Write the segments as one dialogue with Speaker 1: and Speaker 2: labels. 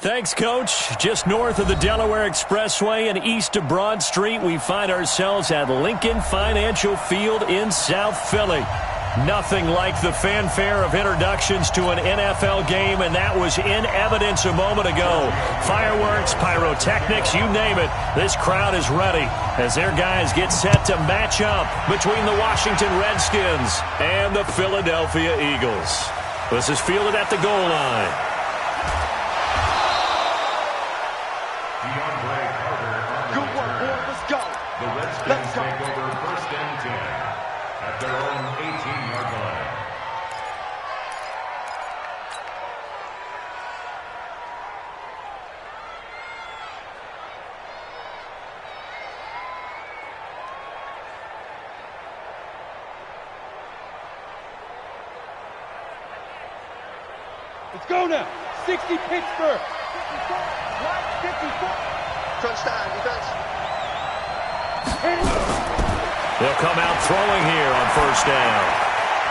Speaker 1: Thanks, Coach. Just north of the Delaware Expressway and east of Broad Street, we find ourselves at Lincoln Financial Field in South Philly. Nothing like the fanfare of introductions to an NFL game, and that was in evidence a moment ago. Fireworks, pyrotechnics, you name it. This crowd is ready as their guys get set to match up between the Washington Redskins and the Philadelphia Eagles. This is fielded at the goal line.
Speaker 2: Good work, boy. Let's go. The Redskins take over first and 10 at their own 18-yard line.
Speaker 3: Let's go now. 60 Pittsburgh. 54.
Speaker 4: Crunch time, defense.
Speaker 1: They'll come out throwing here on first down.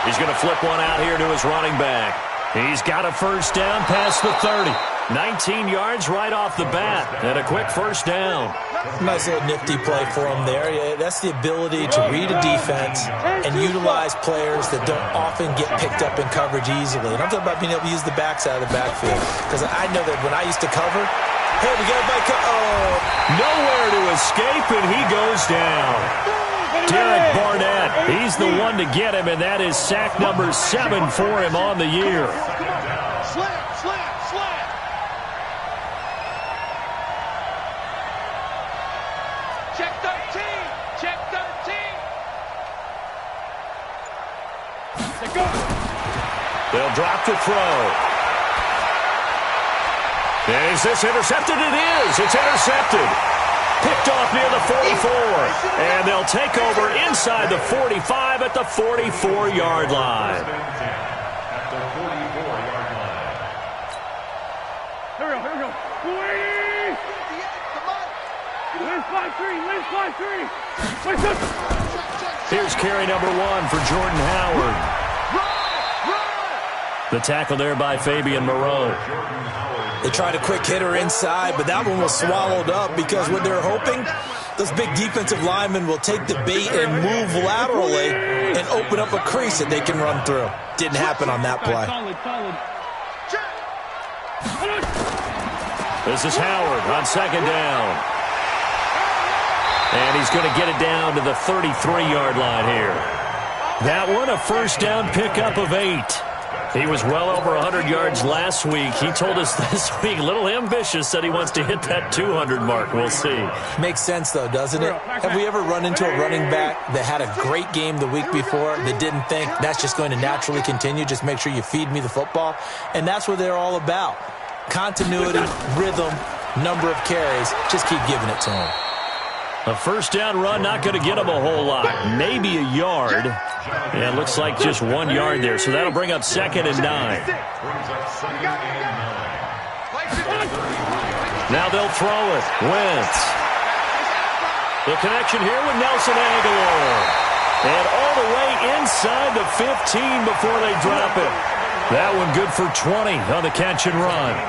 Speaker 1: He's going to flip one out here to his running back. He's got a first down past the 30. 19 yards right off the bat, and a quick first down.
Speaker 5: Nice little nifty play for him there. Yeah, that's the ability to read a defense and utilize players that don't often get picked up in coverage easily. And I'm talking about being able to use the backside of the backfield. Because I know that when I used to cover, hey, we got a bike.
Speaker 1: Nowhere to escape, and he goes down. Derek Barnett, he's the one to get him, and that is sack number 7 for him on the year.
Speaker 2: Slam, slam, slam.
Speaker 3: Check 13. Check 13. Let's go.
Speaker 1: They'll drop to throw. Is this intercepted? It is. It's intercepted. Picked off near the 44. And they'll take over inside the 45 at the 44-yard line.
Speaker 2: At the 44-yard line.
Speaker 3: Here we go. Let's 5-3.
Speaker 1: Here's carry number 1 for Jordan Howard. The tackle there by Fabian Moreau.
Speaker 5: They tried a quick hitter inside, but that one was swallowed up because what they're hoping, those big defensive linemen will take the bait and move laterally and open up a crease that they can run through. Didn't happen on that play.
Speaker 1: This is Howard on second down. And he's going to get it down to the 33-yard line here. That one, a first down pickup of 8. He was well over 100 yards last week. He told us this week, a little ambitious, said he wants to hit that 200 mark. We'll see.
Speaker 5: Makes sense, though, doesn't it? Have we ever run into a running back that had a great game the week before that didn't think that's just going to naturally continue? Just make sure you feed me the football. And that's what they're all about. Continuity, rhythm, number of carries. Just keep giving it to him.
Speaker 1: A first down run, not going to get him a whole lot. Maybe a yard. Yeah, it looks like just 1 yard there. So that'll bring up second and 9. Now they'll throw it. Wentz. The connection here with Nelson Aguilar. And all the way inside the 15 before they drop it. That one good for 20 on the catch and run.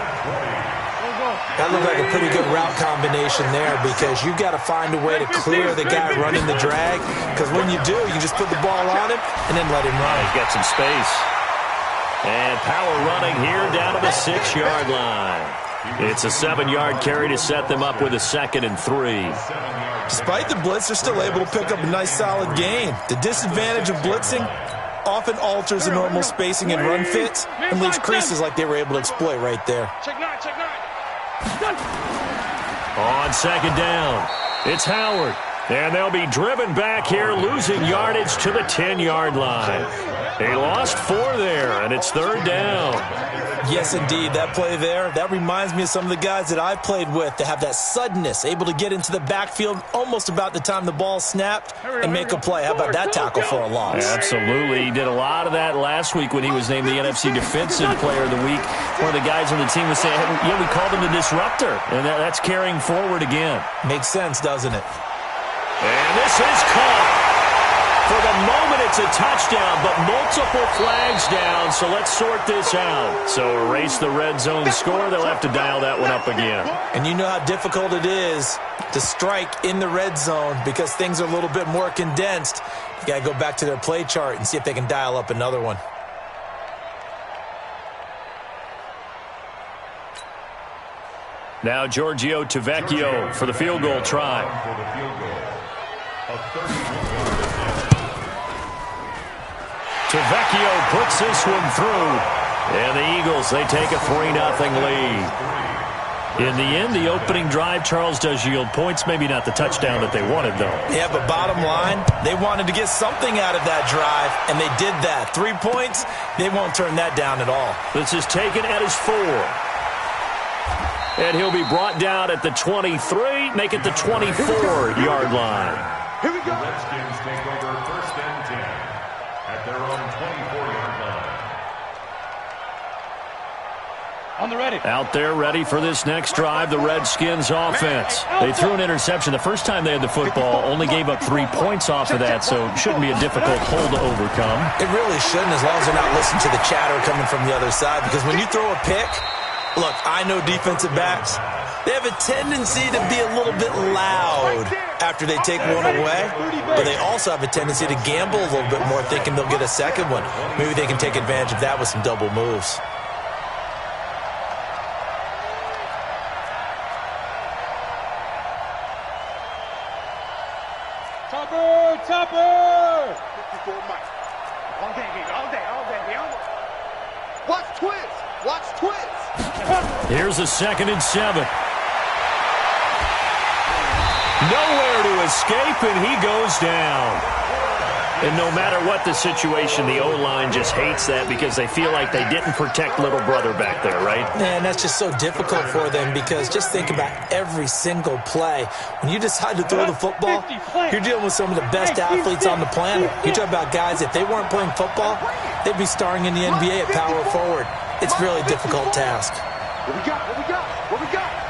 Speaker 5: That looked like a pretty good route combination there because you've got to find a way to clear the guy running the drag, because when you do, you just put the ball on him and then let him run.
Speaker 1: He's got some space. And power running here down to the 6-yard line. It's a 7-yard carry to set them up with a 2nd and 3.
Speaker 5: Despite the blitz, they're still able to pick up a nice solid gain. The disadvantage of blitzing often alters the normal spacing and run fits and leaves creases like they were able to exploit right there.
Speaker 3: Check 9.
Speaker 1: On second down, it's Howard. And they'll be driven back here, losing yardage to the 10-yard line. They lost 4 there, and it's 3rd down.
Speaker 5: Yes, indeed. That play there, that reminds me of some of the guys that I've played with that have that suddenness, able to get into the backfield almost about the time the ball snapped and make a play. How about that tackle for a loss?
Speaker 1: Absolutely. He did a lot of that last week when he was named the NFC Defensive Player of the Week. One of the guys on the team was saying, yeah, we called him the disruptor, and that's carrying forward again.
Speaker 5: Makes sense, doesn't it?
Speaker 1: And this is caught For the moment, it's a touchdown, but multiple flags down, so let's sort this out. So erase the red zone score. They'll have to dial that one up again.
Speaker 5: And you know how difficult it is to strike in the red zone because things are a little bit more condensed. You got to go back to their play chart and see if they can dial up another one.
Speaker 1: Now Giorgio Tavecchio for the field goal try. Tavecchio puts this one through. And the Eagles, they take a 3-0 lead. In the end, the opening drive, Charles, does yield points. Maybe not the touchdown that they wanted, though.
Speaker 5: Yeah, but bottom line, they wanted to get something out of that drive, and they did that. 3 points, they won't turn that down at all.
Speaker 1: This is taken at his 4. And he'll be brought down at the 23, make it the 24-yard line.
Speaker 2: Here we go. The Redskins take over 1st and 10 at their own 24-yard line.
Speaker 3: On the ready.
Speaker 1: Out there ready for this next drive, the Redskins offense. They threw an interception the first time they had the football, only gave up 3 points off of that, so it shouldn't be a difficult hole to overcome.
Speaker 5: It really shouldn't, as long as they're not listening to the chatter coming from the other side, because when you throw a pick, look, I know defensive backs, they have a tendency to be a little bit loud after they take one away, but they also have a tendency to gamble a little bit more, thinking they'll get a second one. Maybe they can take advantage of that with some double moves.
Speaker 3: Topper!
Speaker 2: 54 Mike. All day, baby. All day, all day, all day. Watch Twitch. Watch Twitch.
Speaker 1: Here's a 2nd and 7. Nowhere to escape, and he goes down. And no matter what the situation, the O-line just hates that because they feel like they didn't protect little brother back there, right?
Speaker 5: Man, that's just so difficult for them because just think about every single play. When you decide to throw the football, you're dealing with some of the best athletes on the planet. You talk about guys, if they weren't playing football, they'd be starring in the NBA at power forward. It's a really difficult task.
Speaker 2: What we got? What we got? What we got?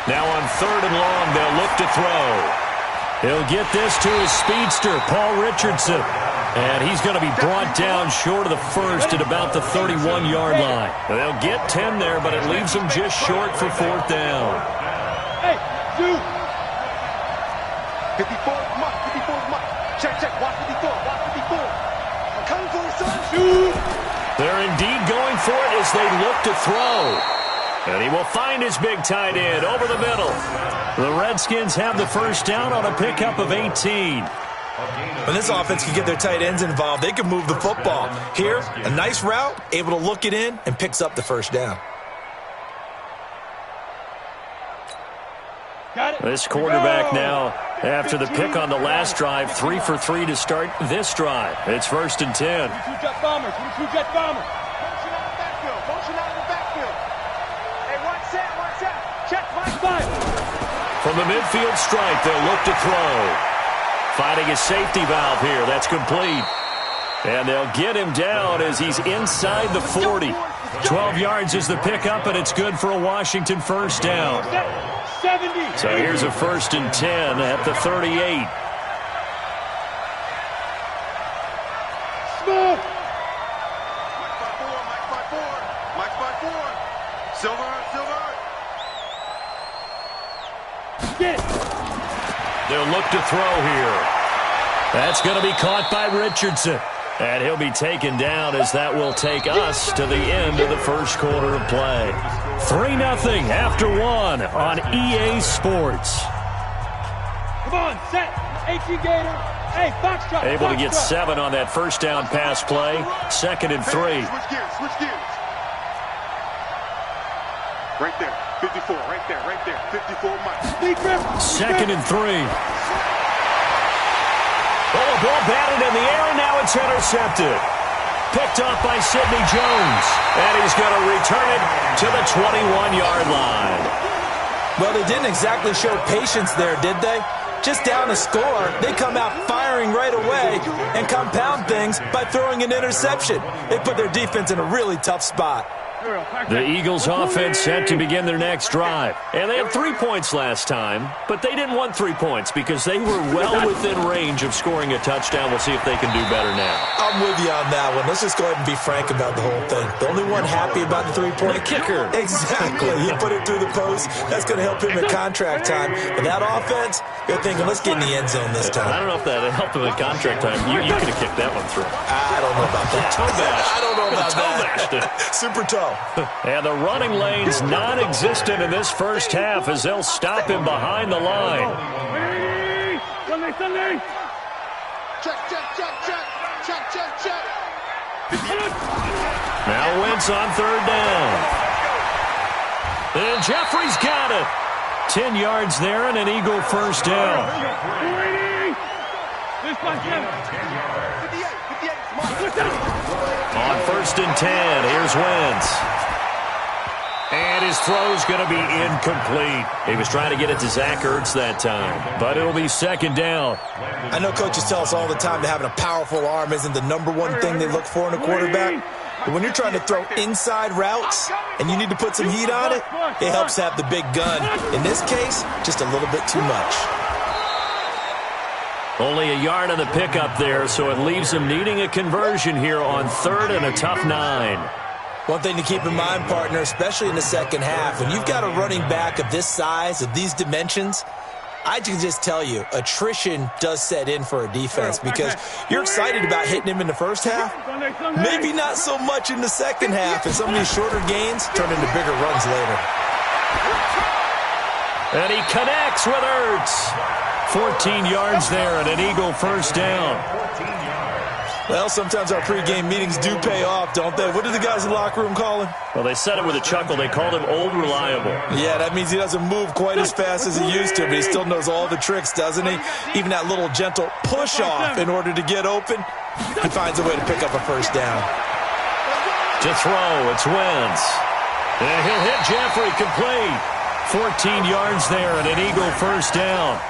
Speaker 1: Now on 3rd and long, they'll look to throw. He'll get this to his speedster, Paul Richardson. And he's going to be brought down short of the first at about the 31-yard line. They'll get 10 there, but it leaves them just short for 4th down.
Speaker 3: Hey, dude!
Speaker 2: 54 Mike. 54 Mike. Check, check. Watch 54. Watch 54. I'm coming for you, son.
Speaker 3: Dude!
Speaker 1: They're indeed going for it as they look to throw. And he will find his big tight end over the middle. The Redskins have the first down on a pickup of 18.
Speaker 5: When this offense can get their tight ends involved, they can move the football. Here, a nice route, able to look it in, and picks up the first down.
Speaker 1: This quarterback now, after the pick on the last drive, 3 for 3 to start this drive. It's 1st and 10.
Speaker 3: 22 jet bombers. 22 jet bombers.
Speaker 2: Motion out of the backfield. Motion out of the backfield. Hey, watch that. Watch that.
Speaker 3: Check my five.
Speaker 1: From the midfield stripe, they'll look to throw. Finding a safety valve here. That's complete. And they'll get him down as he's inside the 40. 12 yards is the pickup, and it's good for a Washington first down.
Speaker 3: 70.
Speaker 1: So here's a 1st and 10 at the 38.
Speaker 3: Smooth.
Speaker 2: Mike by 4. Mike by 4. Silver. Silver.
Speaker 3: Get it.
Speaker 1: They'll look to throw here. That's going to be caught by Richardson. And he'll be taken down as that will take us to the end of the first quarter of play. 3-0 after 1 on EA Sports.
Speaker 3: Come on, set. 18 Gator. Hey, Foxtrot.
Speaker 1: Able to get 7 on that first down pass play. 2nd and 3.
Speaker 2: Switch gears. Switch gears. Right there. 54. Right there. Right there. 54 Mike.
Speaker 1: 2nd and 3. Oh, a ball batted in the air, and now it's intercepted. Picked off by Sidney Jones. And he's going to return it to the 21-yard line.
Speaker 5: Well, they didn't exactly show patience there, did they? Just down a score, they come out firing right away and compound things by throwing an interception. They put their defense in a really tough spot.
Speaker 1: The Eagles offense set to begin their next drive. And they had 3 points last time, but they didn't want 3 points because they were well within range of scoring a touchdown. We'll see if they can do better now.
Speaker 5: I'm with you on that one. Let's just go ahead and be frank about the whole thing. The only one happy about the 3-point
Speaker 1: kicker.
Speaker 5: Exactly. He put it through the post. That's going to help him at contract time. But that offense, they're thinking, let's get in the end zone this time.
Speaker 1: I don't know if that helped him at contract time. You could have kicked that one through.
Speaker 5: I don't know about that.
Speaker 1: Toe bash.
Speaker 5: I don't know about
Speaker 1: toe
Speaker 5: that.
Speaker 1: Bashed it.
Speaker 5: Super toe.
Speaker 1: And the running lane's non-existent in this first half as they'll stop him behind the line.
Speaker 3: Sunday.
Speaker 4: Check.
Speaker 1: Now Wentz on third down. And Jeffrey's got it. 10 yards there and an Eagle first down. On first and 10, here's Wentz. And his throw's going to be incomplete. He was trying to get it to Zach Ertz that time, but it'll be second down.
Speaker 5: I know coaches tell us all the time that having a powerful arm isn't the number one thing they look for in a quarterback. But when you're trying to throw inside routes and you need to put some heat on it, it helps have the big gun. In this case, just a little bit too much.
Speaker 1: Only a yard on the pickup there, so it leaves him needing a conversion here on third and a tough 9.
Speaker 5: One thing to keep in mind, partner, especially in the second half, when you've got a running back of this size, of these dimensions, I can just tell you, attrition does set in for a defense because you're excited about hitting him in the first half. Maybe not so much in the second half, and some of these shorter gains turn into bigger runs later.
Speaker 1: And he connects with Ertz. 14 yards there and an Eagle first down.
Speaker 5: Well, sometimes our pregame meetings do pay off, don't they? What do the guys in the locker room call him?
Speaker 1: Well, they said it with a chuckle. They called him Old Reliable.
Speaker 5: Yeah, that means he doesn't move quite as fast as he used to, but he still knows all the tricks, doesn't he? Even that little gentle push-off in order to get open, he finds a way to pick up a first down.
Speaker 1: To throw, it's Wentz. And he'll hit Jeffrey complete. 14 yards there and an Eagle first down.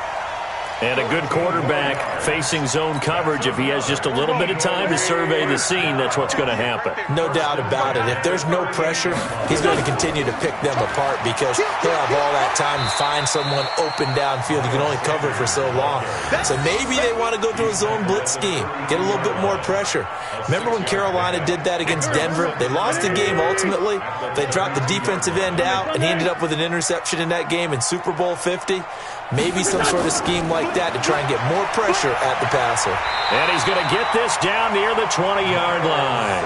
Speaker 1: And a good quarterback facing zone coverage. If he has just a little bit of time to survey the scene, that's what's going to happen.
Speaker 5: No doubt about it. If there's no pressure, he's going to continue to pick them apart because he'll have all that time to find someone open downfield. You can only cover for so long. So maybe they want to go to a zone blitz scheme, get a little bit more pressure. Remember when Carolina did that against Denver? They lost the game ultimately. They dropped the defensive end out, and he ended up with an interception in that game in Super Bowl 50. Maybe some sort of scheme like that to try and get more pressure at the passer.
Speaker 1: And he's going to get this down near the 20-yard line.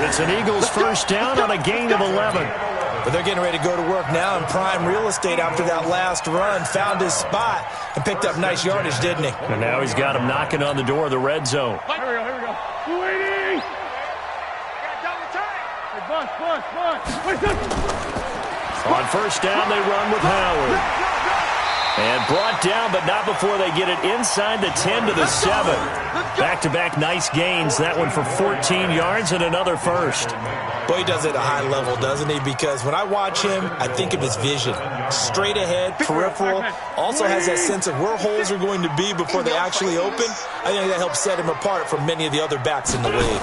Speaker 1: It's an Eagles first down on a gain of 11.
Speaker 5: But they're getting ready to go to work now in prime real estate after that last run. Found his spot and picked up nice yardage, didn't he?
Speaker 1: And now he's got him knocking on the door of the red zone.
Speaker 3: Here we go. 280.
Speaker 1: On first down, they run with Howard. And brought down, but not before they get it inside the 10 to the 7. Back-to-back nice gains. That one for 14 yards and another first.
Speaker 5: Boy, he does it at a high level, doesn't he? Because when I watch him, I think of his vision. Straight ahead, peripheral. Also has that sense of where holes are going to be before they actually open. I think that helps set him apart from many of the other backs in the league.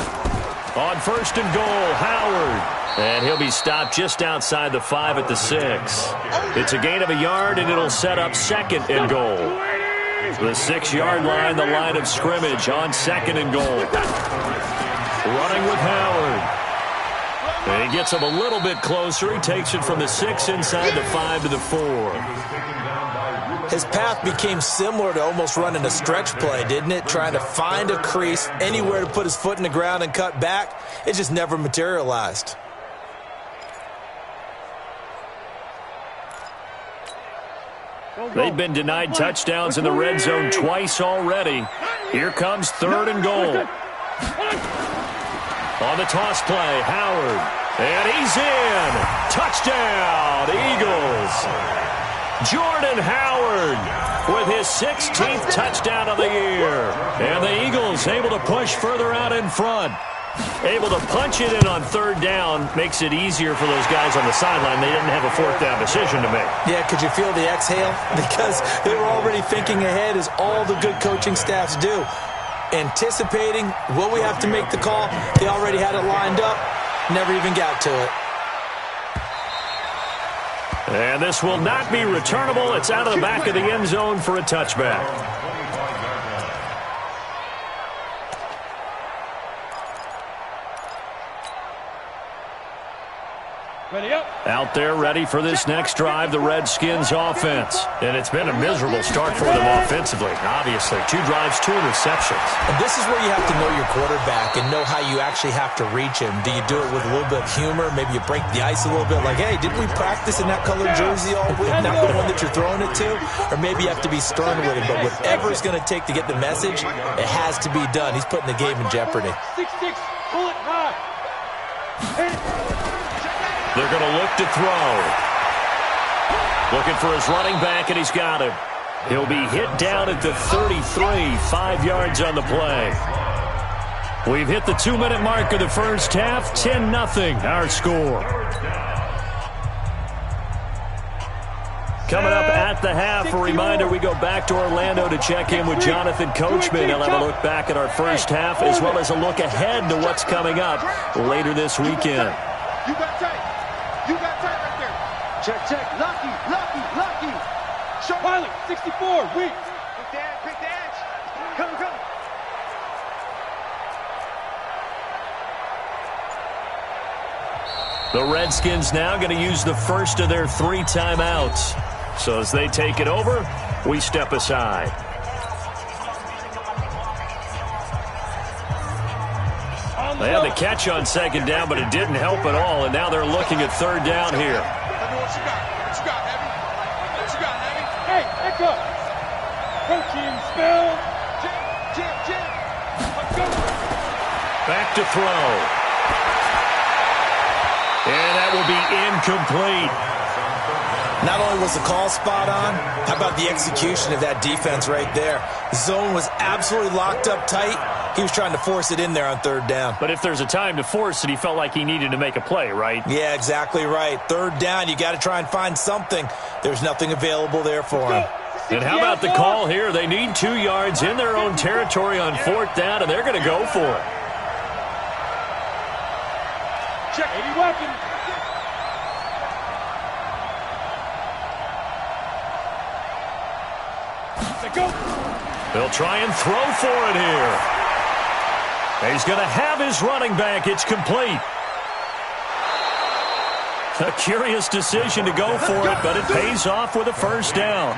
Speaker 1: On first and goal, Howard. And he'll be stopped just outside the 5 at the 6. It's a gain of a yard, and it'll set up second and goal. The 6-yard line, the line of scrimmage on second and goal. Running with Howard. And he gets him a little bit closer. He takes it from the 6 inside the 5 to the 4.
Speaker 5: His path became similar to almost running a stretch play, didn't it? Trying to find a crease, anywhere to put his foot in the ground and cut back. It just never materialized.
Speaker 1: They've been denied touchdowns in the red zone twice already. Here comes third and goal. On the toss play, Howard. And he's in. Touchdown, Eagles. Jordan Howard with his 16th touchdown of the year. And the Eagles able to push further out in front. Able to punch it in on third down makes it easier for those guys on the sideline. They didn't have a fourth down decision to make.
Speaker 5: Yeah, could you feel the exhale? Because they were already thinking ahead, as all the good coaching staffs do. Anticipating, will we have to make the call? They already had it lined up, never even got to it.
Speaker 1: And this will not be returnable. It's out of the back of the end zone for a touchback.
Speaker 3: Ready up.
Speaker 1: Out there ready for this next drive, the Redskins offense. And it's been a miserable start for them offensively. Obviously, 2 drives, 2 interceptions.
Speaker 5: And this is where you have to know your quarterback and know how you actually have to reach him. Do you do it with a little bit of humor? Maybe you break the ice a little bit like, hey, didn't we practice in that colored jersey all week? Not the one that you're throwing it to? Or maybe you have to be stern with him. But whatever it's going to take to get the message, it has to be done. He's putting the game in jeopardy.
Speaker 3: 6-6, pull it high.
Speaker 1: They're going to look to throw. Looking for his running back, and he's got him. He'll be hit down at the 33, 5 yards on the play. We've hit the 2-minute mark of the first half, 10-0 our score. Coming up at the half, a reminder, we go back to Orlando to check in with Jonathan Coachman. He'll have a look back at our first half as well as a look ahead to what's coming up later this weekend.
Speaker 3: You got tight. You got tight right there. Check. Lucky. Show Pilot, 64, weak. Quick dance. Come.
Speaker 1: The Redskins now going to use the first of their 3 timeouts. So as they take it over, we step aside. They had the catch on second down, but it didn't help at all, and now they're looking at third down here.
Speaker 3: What you got, Heavy? Hey, echo. Protein spill. Jim. Let's go.
Speaker 1: Back to throw. And that will be incomplete.
Speaker 5: Not only was the call spot on, how about the execution of that defense right there? The zone was absolutely locked up tight. He was trying to force it in there on third down.
Speaker 1: But if there's a time to force it, he felt like he needed to make a play, right?
Speaker 5: Yeah, exactly right. Third down, you got to try and find something. There's nothing available there for him.
Speaker 1: And how about the call here? They need 2 yards in their own territory on 4th down, and they're going to go for it.
Speaker 3: Check 80 weapon. Go.
Speaker 1: They'll try and throw for it here. He's going to have his running back. It's complete. A curious decision to go for it, but it pays off with a first down.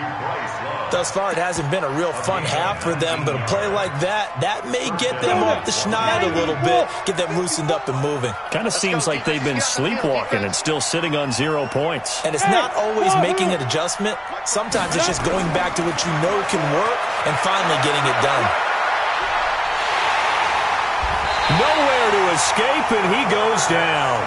Speaker 5: Thus far, it hasn't been a real fun half for them, but a play like that may get them off the schneid a little bit, get them loosened up and moving.
Speaker 1: Kind of seems like they've been sleepwalking and still sitting on 0 points.
Speaker 5: And it's not always making an adjustment. Sometimes it's just going back to what you know can work and finally getting it done.
Speaker 1: Nowhere to escape, and he goes down.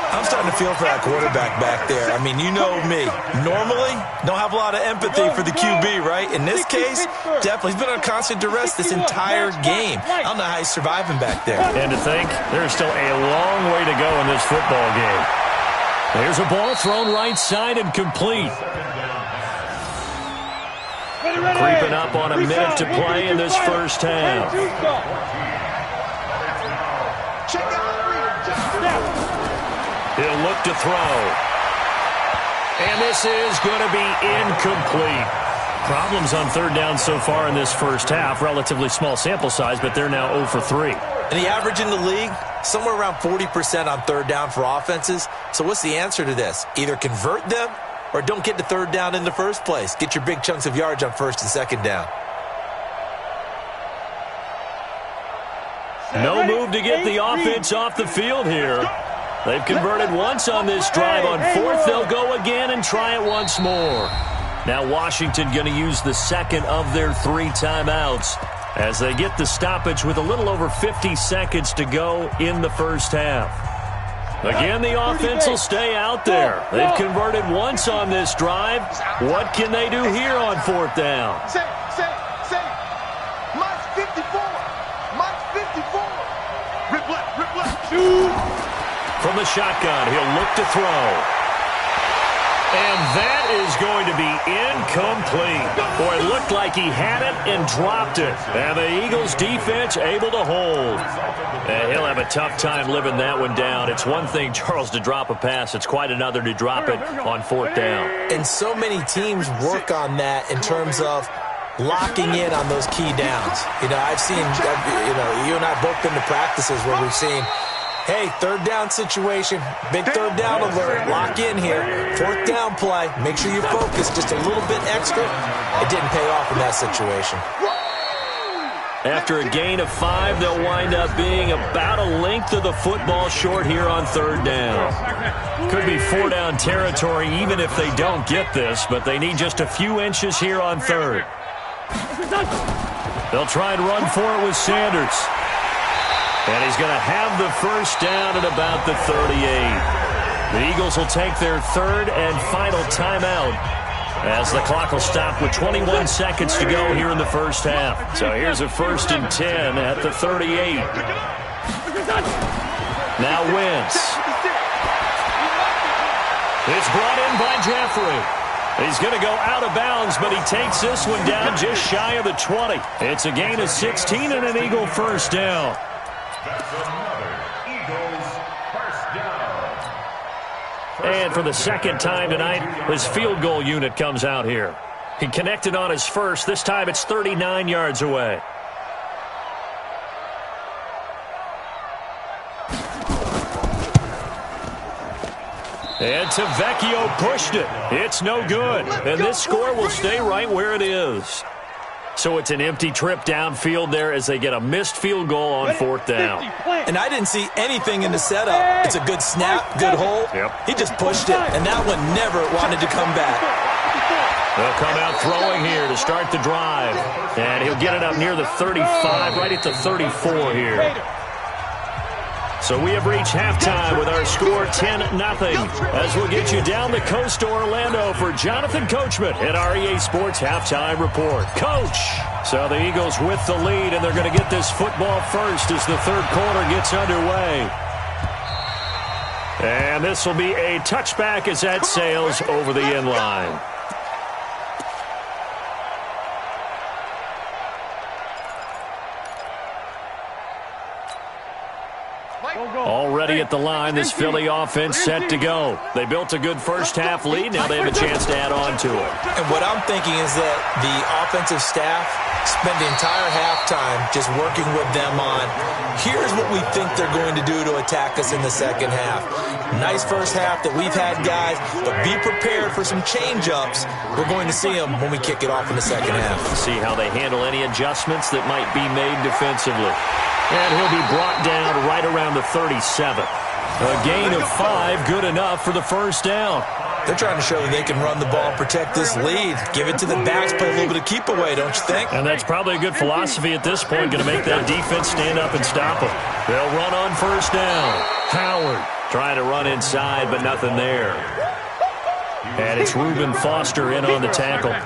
Speaker 5: I'm starting to feel for that quarterback back there. I mean, you know me. Normally, don't have a lot of empathy for the QB, right? In this case, definitely. He's been on constant duress this entire game. I don't know how he's surviving back there.
Speaker 1: And to think, there's still a long way to go in this football game. There's a ball thrown right side and complete. Creeping up on a minute to play in this first half. He'll look to throw. And this is going to be incomplete. Problems on third down so far in this first half. Relatively small sample size, but they're now 0 for 3.
Speaker 5: And the average in the league, somewhere around 40% on third down for offenses. So what's the answer to this? Either convert them or don't get to third down in the first place. Get your big chunks of yards on first and second down.
Speaker 1: No move to get the offense off the field here. They've converted once on this drive. On 4th, they'll go again and try it once more. Now Washington going to use the second of their 3 timeouts as they get the stoppage with a little over 50 seconds to go in the first half. Again, the offense will stay out there. They've converted once on this drive. What can they do here on 4th down?
Speaker 3: Say. Mine's 54. Rip left. Shoot.
Speaker 1: From the shotgun, he'll look to throw. And that is going to be incomplete. Boy, it looked like he had it and dropped it. And the Eagles defense able to hold. And he'll have a tough time living that one down. It's one thing, Charles, to drop a pass. It's quite another to drop it on fourth down.
Speaker 5: And so many teams work on that in terms of locking in on those key downs. You know, I've seen, you and I both been to practices where we've seen, hey, third down situation, big third down alert, lock in here, fourth down play, make sure you focus just a little bit extra. It didn't pay off in that situation.
Speaker 1: After a gain of 5, they'll wind up being about a length of the football short here on third down. Could be 4-down territory even if they don't get this, but they need just a few inches here on third. They'll try and run for it with Sanders. And he's going to have the first down at about the 38. The Eagles will take their third and final timeout as the clock will stop with 21 seconds to go here in the first half. So here's a 1st and 10 at the 38. Now Wentz. It's brought in by Jeffrey. He's going to go out of bounds, but he takes this one down just shy of the 20. It's a gain of 16 and an Eagle first down.
Speaker 2: That's another Eagles first down.
Speaker 1: And for the second time tonight, his field goal unit comes out here. He connected on his first. This time it's 39 yards away. And Tavecchio pushed it. It's no good. And this score will stay right where it is. So it's an empty trip downfield there as they get a missed field goal on fourth down.
Speaker 5: And I didn't see anything in the setup. It's a good snap, good hole.
Speaker 1: Yep.
Speaker 5: He just pushed it, and that one never wanted to come back.
Speaker 1: They'll come out throwing here to start the drive. And he'll get it up near the 35, right at the 34 here. So we have reached halftime with our score 10-0 as we'll get you down the coast to Orlando for Jonathan Coachman at our EA Sports Halftime Report. Coach! So the Eagles with the lead, and they're going to get this football first as the third quarter gets underway. And this will be a touchback as that sails over the end line. Already at the line, this Philly offense set to go. They built a good first-half lead. Now they have a chance to add on to it.
Speaker 5: And what I'm thinking is that the offensive staff spent the entire halftime just working with them on, here's what we think they're going to do to attack us in the second half. Nice first half that we've had, guys, but be prepared for some change-ups. We're going to see them when we kick it off in the second half.
Speaker 1: See how they handle any adjustments that might be made defensively. And he'll be brought down right around the 37. A gain of 5, good enough for the first down.
Speaker 5: They're trying to show that they can run the ball and protect this lead. Give it to the backs, play a little bit of keep away, don't you think?
Speaker 1: And that's probably a good philosophy at this point, going to make that defense stand up and stop them. They'll run on first down. Howard trying to run inside, but nothing there. And it's Reuben Foster in on the tackle.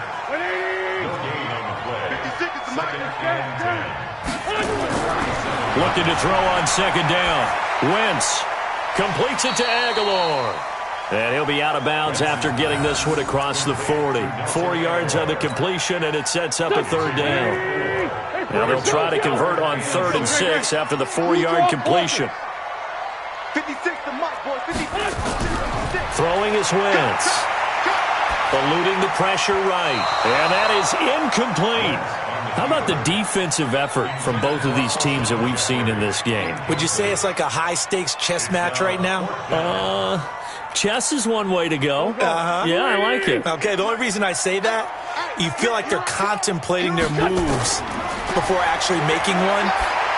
Speaker 1: Looking to throw on second down. Wentz completes it to Aguilar. And he'll be out of bounds after getting this one across the 40. 4 yards on the completion, and it sets up a third down. Now they'll try to convert on 3rd and 6 after the 4-yard completion.
Speaker 3: 56 to Mike, boy. 56.
Speaker 1: Throwing is Wentz. Eluding the pressure right. And that is incomplete. How about the defensive effort from both of these teams that we've seen in this game?
Speaker 5: Would you say it's like a high-stakes chess match right now?
Speaker 1: Chess is one way to go. Yeah, I like it.
Speaker 5: Okay, the only reason I say that, you feel like they're contemplating their moves before actually making one,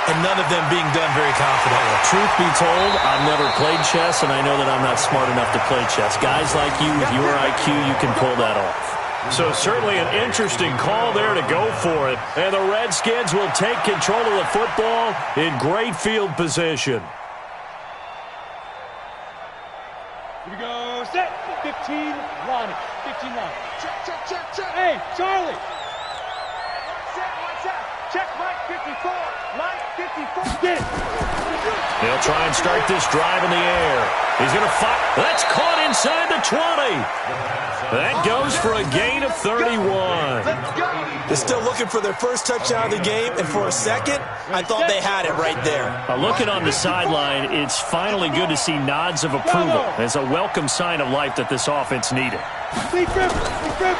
Speaker 5: and none of them being done very confidently.
Speaker 1: Truth be told, I've never played chess, and I know that I'm not smart enough to play chess. Guys like you with your IQ, you can pull that off. So certainly an interesting call there to go for it. And the Redskins will take control of the football in great field position.
Speaker 4: Here we go, set. 15, Lonnie. 15, Lonnie. Check. Hey, Charlie.
Speaker 3: Check, Mike 54. Mike 54.
Speaker 4: Get it.
Speaker 1: They'll try and start this drive in the air. He's going to fire. That's caught inside the 20. That goes for a gain of 31.
Speaker 5: They're still looking for their first touchdown of the game, and for a second, I thought they had it right there.
Speaker 1: Looking on the sideline, it's finally good to see nods of approval as a welcome sign of life that this offense needed.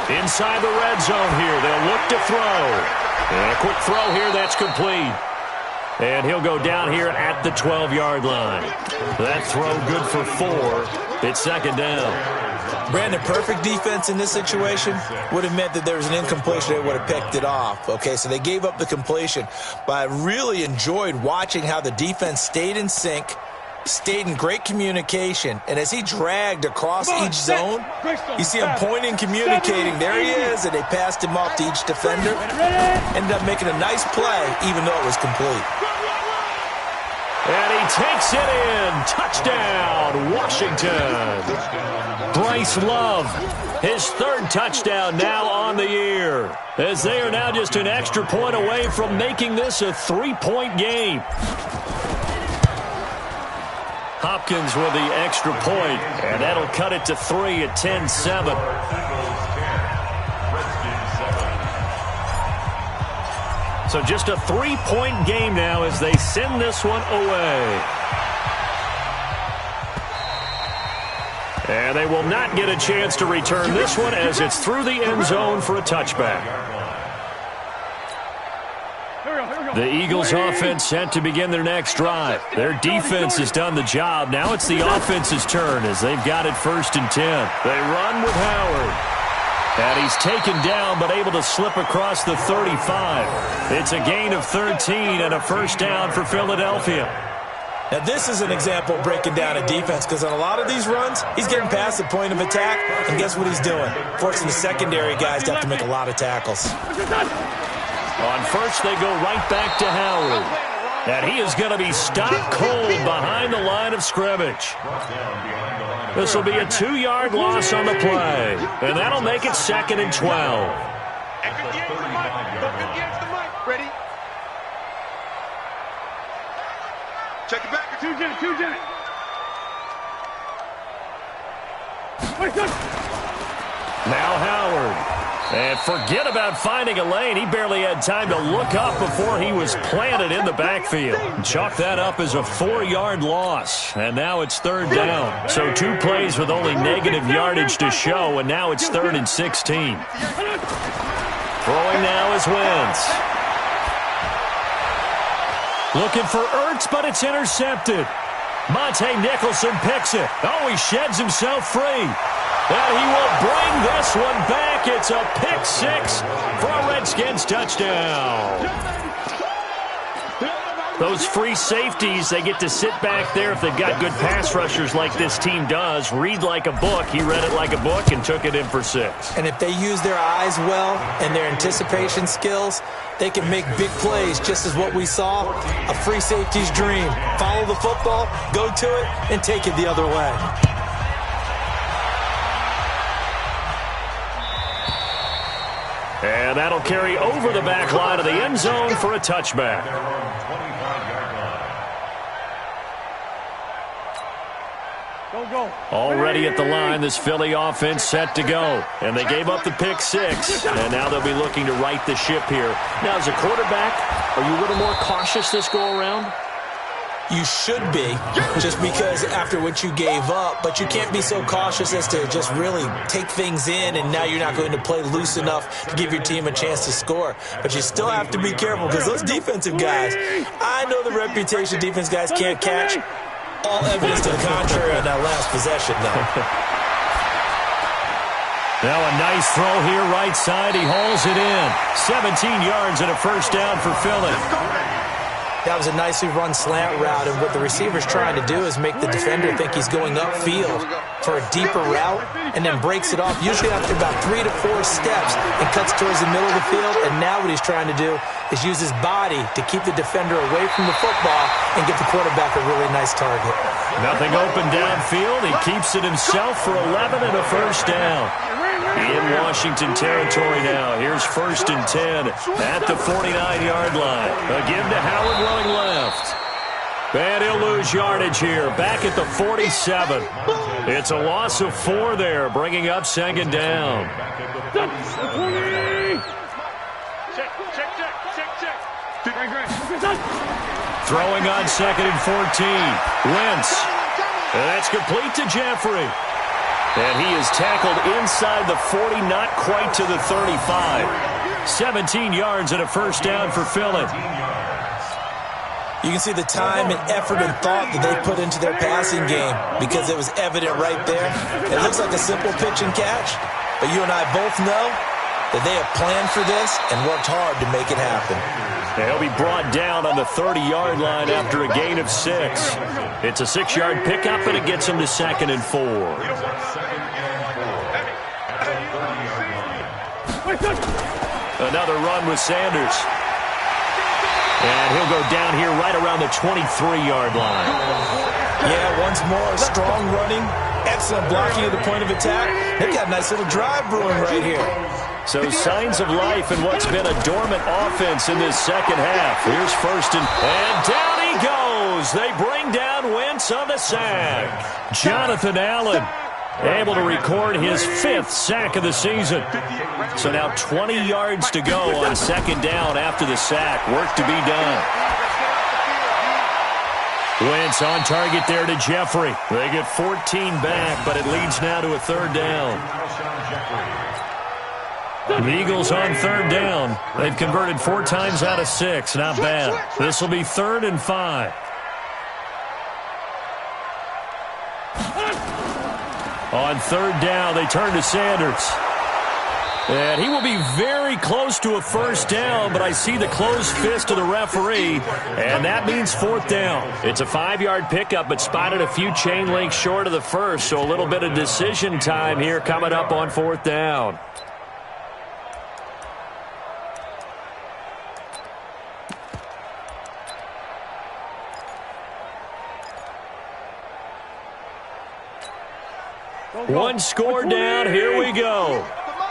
Speaker 1: Inside the red zone here, they'll look to throw. And a quick throw here, that's complete. And he'll go down here at the 12-yard line. That throw good for 4. It's second down.
Speaker 5: Brandon, perfect defense in this situation would have meant that there was an incompletion. They would have picked it off. Okay, so they gave up the completion. But I really enjoyed watching how the defense stayed in sync, stayed in great communication, and as he dragged across each zone, you see him pointing, communicating. There he is, and they passed him off to each defender. Ended up making a nice play, even though it was complete.
Speaker 1: And he takes it in. Touchdown, Washington. Bryce Love, his third touchdown now on the year, as they are now just an extra point away from making this a 3-point game. Hopkins with the extra point, and that'll cut it to 3 at 10-7. So just a 3-point game now as they send this one away. And they will not get a chance to return this one as it's through the end zone for a touchback. The Eagles offense set to begin their next drive. Their defense has done the job. Now it's the offense's turn as they've got it 1st and 10. They run with Howard. And he's taken down but able to slip across the 35. It's a gain of 13 and a first down for Philadelphia.
Speaker 5: Now, this is an example of breaking down a defense because on a lot of these runs, he's getting past the point of attack, and guess what he's doing? Forcing the secondary guys to have to make a lot of tackles.
Speaker 1: On first, they go right back to Howard. And he is going to be stopped cold behind the line of scrimmage. This will be a 2-yard loss on the play, and that'll make it 2nd and 12.
Speaker 3: Ready? Check it back. Two Janet.
Speaker 1: Now Howard. And forget about finding a lane. He barely had time to look up before he was planted in the backfield. Chalk that up as a 4-yard loss. And now it's 3rd down. So 2 plays with only negative yardage to show, and now it's 3rd and 16. Throwing now is Wentz. Looking for Ertz, but it's intercepted. Monte Nicholson picks it. Oh, he sheds himself free. And he will bring this one back. It's a pick 6 for a Redskins touchdown. Those free safeties, they get to sit back there if they've got good pass rushers like this team does. Read like a book. He read it like a book and took it in for 6.
Speaker 5: And if they use their eyes well and their anticipation skills, they can make big plays, just as what we saw, a free safety's dream. Follow the football, go to it, and take it the other way.
Speaker 1: And that'll carry over the back line of the end zone for a touchback. Already at the line, this Philly offense set to go. And they gave up the pick 6. And now they'll be looking to right the ship here. Now, as a quarterback, are you a little more cautious this go-around?
Speaker 5: You should be, just because after what you gave up, but you can't be so cautious as to just really take things in, and now you're not going to play loose enough to give your team a chance to score. But you still have to be careful because those defensive guys, I know the reputation defense guys can't catch. All evidence to the contrary on that last possession, though.
Speaker 1: Now a nice throw here right side. He hauls it in. 17 yards and a first down for Philly.
Speaker 5: That was a nicely run slant route, and what the receiver's trying to do is make the defender think he's going upfield for a deeper route and then breaks it off, usually after about 3 to 4 steps, and cuts towards the middle of the field. And now what he's trying to do is use his body to keep the defender away from the football and get the quarterback a really nice target.
Speaker 1: Nothing open downfield. He keeps it himself for 11 and a first down. In Washington territory now. Here's 1st and 10 at the 49-yard line. A give to Howard running left. And he'll lose yardage here, back at the 47. It's a loss of 4 there, bringing up second down. Throwing on second and 14. Wentz. That's complete to Jeffrey. And he is tackled inside the 40, not quite to the 35. 17 yards and a first down for Philly.
Speaker 5: You can see the time and effort and thought that they put into their passing game because it was evident right there. It looks like a simple pitch and catch, but you and I both know that they have planned for this and worked hard to make it happen.
Speaker 1: He'll be brought down on the 30-yard line after a gain of 6. It's a 6-yard pickup, and it gets him to second and 4. Another run with Sanders. And he'll go down here right around the 23-yard line.
Speaker 5: Yeah, once more, strong running, excellent blocking at the point of attack. They've got a nice little drive brewing right here.
Speaker 1: So signs of life in what's been a dormant offense in this second half. Here's first and down he goes. They bring down Wentz on the sack. Jonathan Allen able to record his 5th sack of the season. So now 20 yards to go on second down after the sack. Work to be done. Wentz on target there to Jeffrey. They get 14 back, but it leads now to a third down. The Eagles on third down. They've converted 4 times out of 6. Not bad. This will be 3rd and 5. On third down, they turn to Sanders. And he will be very close to a first down, but I see the closed fist of the referee, and that means 4th down. It's a 5-yard pickup, but spotted a few chain links short of the first, so a little bit of decision time here coming up on 4th down. One score down. Here we go.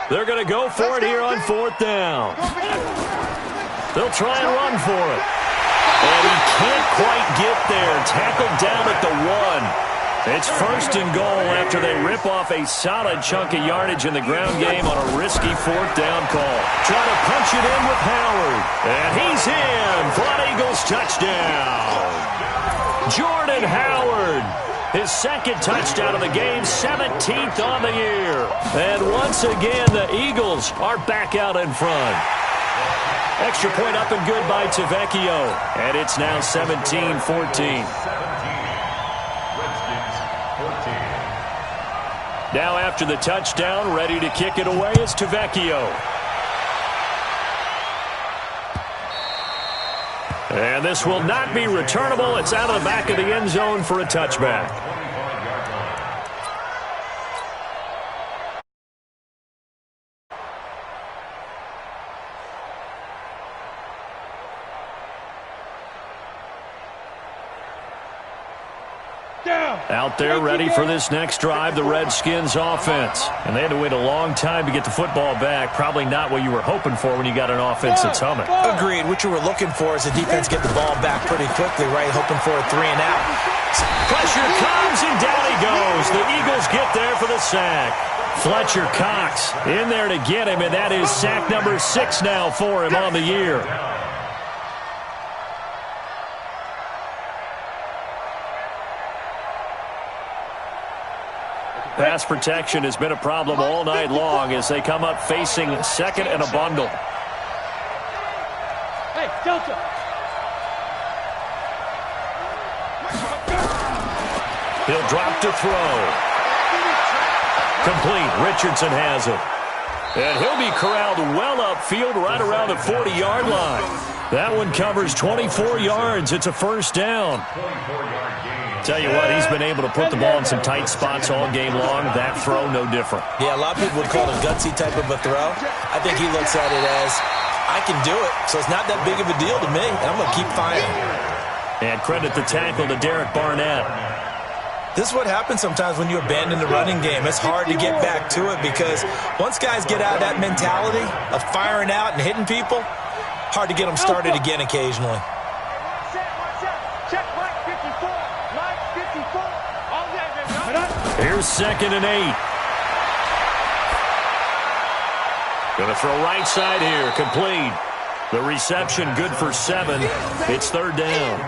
Speaker 1: They're going to go for it here on 4th down. They'll try and run for it. And he can't quite get there. Tackled down at the 1. It's 1st and goal after they rip off a solid chunk of yardage in the ground game on a risky 4th down call. Trying to punch it in with Howard. And he's in for an Eagles touchdown. Jordan Howard. His 2nd touchdown of the game, 17th on the year. And once again, the Eagles are back out in front. Extra point up and good by Tavecchio. And it's now 17-14. Now after the touchdown, ready to kick it away is Tavecchio. And this will not be returnable. It's out of the back of the end zone for a touchback. Out there ready for this next drive, the Redskins offense. And they had to wait a long time to get the football back. Probably not what you were hoping for when you got an offense that's humming.
Speaker 5: Agreed. What you were looking for is the defense get the ball back pretty quickly, right? Hoping for a 3 and out.
Speaker 1: Pressure comes, and down he goes. The Eagles get there for the sack. Fletcher Cox in there to get him, and that is sack number 6 now for him on the year. Pass protection has been a problem all night long as they come up facing 2nd and a bundle.
Speaker 4: Hey, Delta.
Speaker 1: He'll drop to throw. Complete. Richardson has it. And he'll be corralled well upfield right around the 40-yard line. That one covers 24 yards. It's a first down. Tell you what, he's been able to put the ball in some tight spots all game long. That throw, no different.
Speaker 5: Yeah, a lot of people would call it a gutsy type of a throw. I think he looks at it as, I can do it, so it's not that big of a deal to me, and I'm going to keep fighting.
Speaker 1: And credit the tackle to Derek Barnett.
Speaker 5: This is what happens sometimes when you abandon the running game. It's hard to get back to it because once guys get out of that mentality of firing out and hitting people, hard to get them started again occasionally.
Speaker 3: Check, Mike, 15.
Speaker 1: 2nd and 8. Going to throw right side here, complete. The reception good for 7. It's 3rd down.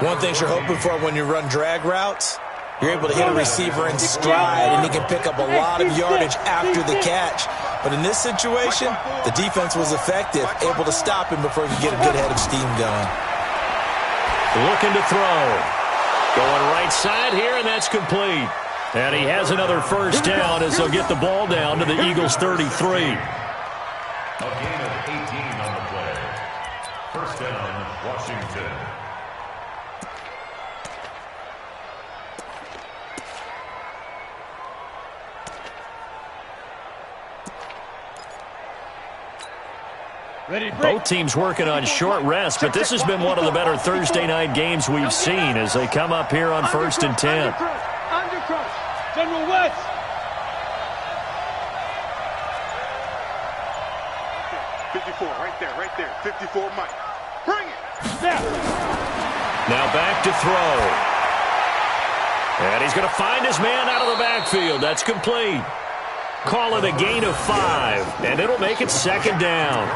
Speaker 5: One thing you're hoping for when you run drag routes, you're able to hit a receiver in stride, and he can pick up a lot of yardage after the catch. But in this situation, the defense was effective, able to stop him before he could get a good head of steam going.
Speaker 1: Looking to throw. Going right side here, and that's complete. And he has another 1st down as they'll get the ball down to the Eagles' 33.
Speaker 2: A gain of 18 on the play. 1st down, Washington.
Speaker 1: Both teams working on short rest, but this has been one of the better Thursday night games we've seen as they come up here on 1st and 10.
Speaker 4: Undercrush. General West.
Speaker 3: Right there. 54, Mike. Bring it.
Speaker 1: Now back to throw. And he's going to find his man out of the backfield. That's complete. Call it a gain of 5, and it'll make it 2nd down.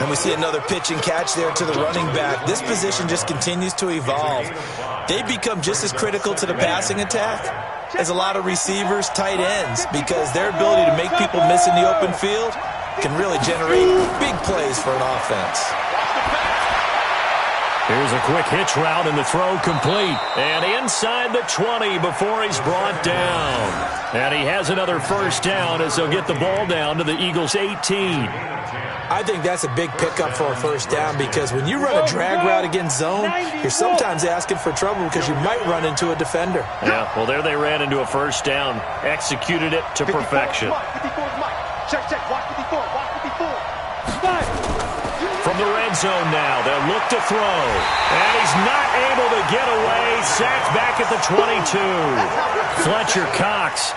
Speaker 5: And we see another pitch and catch there to the running back. This position just continues to evolve. They become just as critical to the passing attack as a lot of receivers, tight ends, because their ability to make people miss in the open field can really generate big plays for an offense.
Speaker 1: Here's a quick hitch route, and the throw complete. And inside the 20 before he's brought down. And he has another 1st down as they'll get the ball down to the Eagles' 18.
Speaker 5: I think that's a big pickup for a 1st down, because when you run a drag route against zone, you're sometimes asking for trouble because you might run into a defender.
Speaker 1: Yeah, well, there they ran into a 1st down, executed it to perfection.
Speaker 3: 54 is Mike. Check. Watch 54.
Speaker 1: From the red zone now, they'll look to throw. And he's not able to get away. Sacked back at the 22. Fletcher Cox.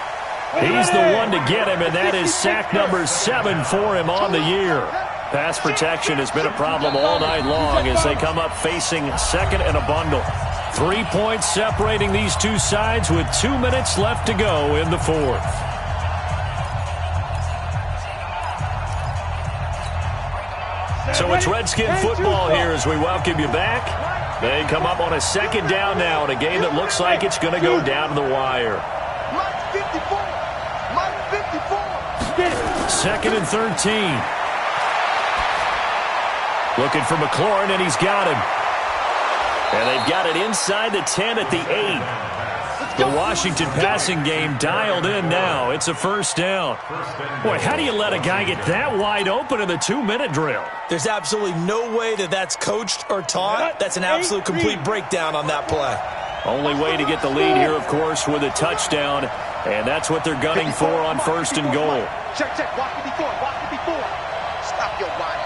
Speaker 1: He's the one to get him, and that is sack number 7 for him on the year. Pass protection has been a problem all night long as they come up facing 2nd and a bundle. 3 points separating these two sides with 2 minutes left to go in the 4th. So it's Redskin football here as we welcome you back. They come up on a 2nd down now in a game that looks like it's going to go down to the wire.
Speaker 3: Mike 54.
Speaker 1: 2nd and 13. Looking for McLaurin, and he's got him. And they've got it inside the 10 at the 8. The Washington passing game dialed in now. It's a 1st down. Boy, how do you let a guy get that wide open in the 2-minute drill?
Speaker 5: There's absolutely no way that that's coached or taught. That's an absolute complete breakdown on that play.
Speaker 1: Only way to get the lead here, of course, with a touchdown. And that's what they're gunning for on 1st and goal.
Speaker 3: Check. Watch 54. Stop your body.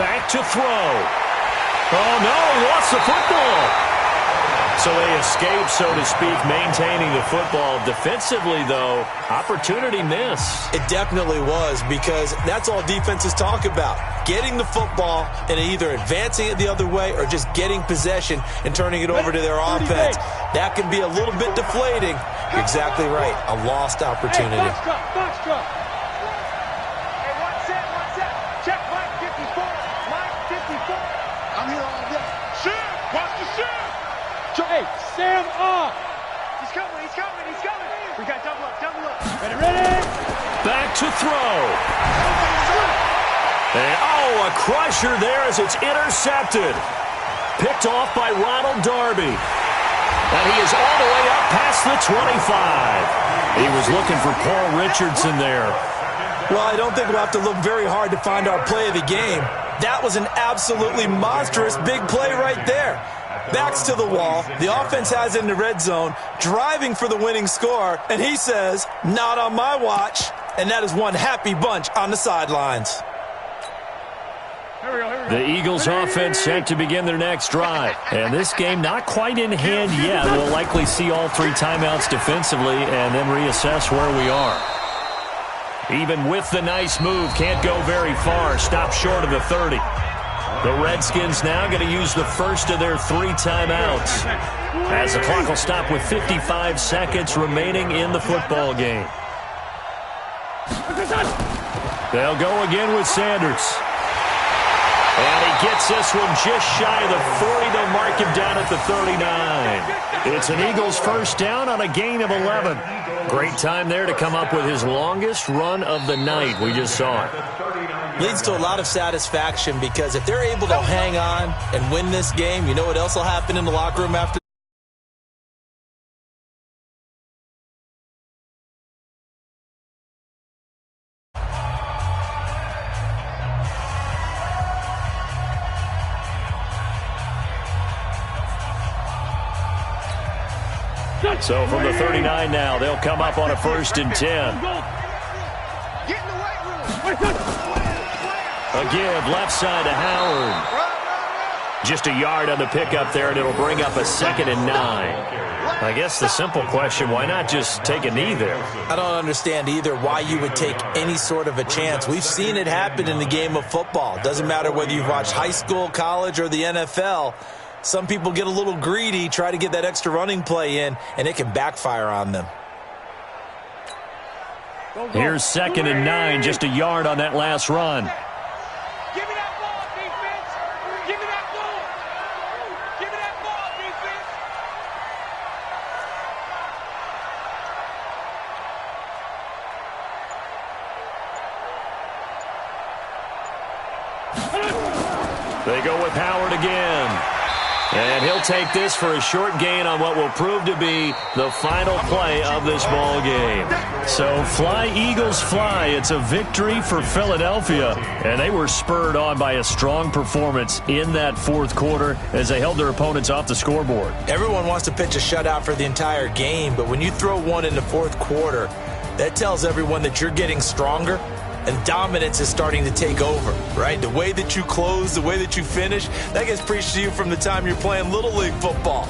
Speaker 1: Back to throw. Oh, no, lost the football. So they escape, so to speak, maintaining the football. Defensively, though, opportunity miss.
Speaker 5: It definitely was, because that's all defenses talk about. Getting the football and either advancing it the other way or just getting possession and turning it over to their offense. That can be a little bit deflating. You're exactly right. A lost opportunity.
Speaker 4: Box drop.
Speaker 3: Hey, one set. Check Mike 54. Mike 54. I'm here all day. Shoot! Watch the shoot!
Speaker 4: Hey, Sam off.
Speaker 3: He's coming. We got double up.
Speaker 4: Ready.
Speaker 1: Back to throw. And, a crusher there as it's intercepted. Picked off by Ronald Darby. And he is all the way up past the 25. He was looking for Paul Richardson there.
Speaker 5: Well, I don't think we'll have to look very hard to find our play of the game. That was an absolutely monstrous big play right there. Backs to the wall. The offense has it in the red zone, driving for the winning score, and he says, not on my watch. And that is one happy bunch on the sidelines.
Speaker 4: Here we go.
Speaker 1: The Eagles offense set to begin their next drive. And this game not quite in hand yet. We'll likely see all 3 timeouts defensively and then reassess where we are. Even with the nice move, can't go very far. Stop short of the 30. The Redskins now going to use the first of their 3 timeouts, as the clock will stop with 55 seconds remaining in the football game. They'll go again with Sanders. And he gets this one just shy of the 40. They'll mark him down at the 39. It's an Eagles first down on a gain of 11. Great time there to come up with his longest run of the night. We just saw it.
Speaker 5: Leads to a lot of satisfaction because if they're able to hang on and win this game, you know what else will happen in the locker room after?
Speaker 1: So from the 39 now, they'll come up on a 1st and 10. A give left side to Howard. Just a yard on the pickup there, and it'll bring up a 2nd and 9. I guess the simple question, why not just take a knee there?
Speaker 5: I don't understand either why you would take any sort of a chance. We've seen it happen in the game of football. Doesn't matter whether you've watched high school, college, or the NFL. Some people get a little greedy, try to get that extra running play in, and it can backfire on them.
Speaker 1: Here's 2nd and 9, just a yard on that last run.
Speaker 3: Give me that ball, defense! Give me that ball! Give me that ball, defense!
Speaker 1: They go with Howard again. And he'll take this for a short gain on what will prove to be the final play of this ball game. So fly, Eagles, fly. It's a victory for Philadelphia. And they were spurred on by a strong performance in that 4th quarter as they held their opponents off the scoreboard.
Speaker 5: Everyone wants to pitch a shutout for the entire game, but when you throw one in the 4th quarter, that tells everyone that you're getting stronger. And dominance is starting to take over, right? The way that you close, the way that you finish, that gets preached to you from the time you're playing Little League football.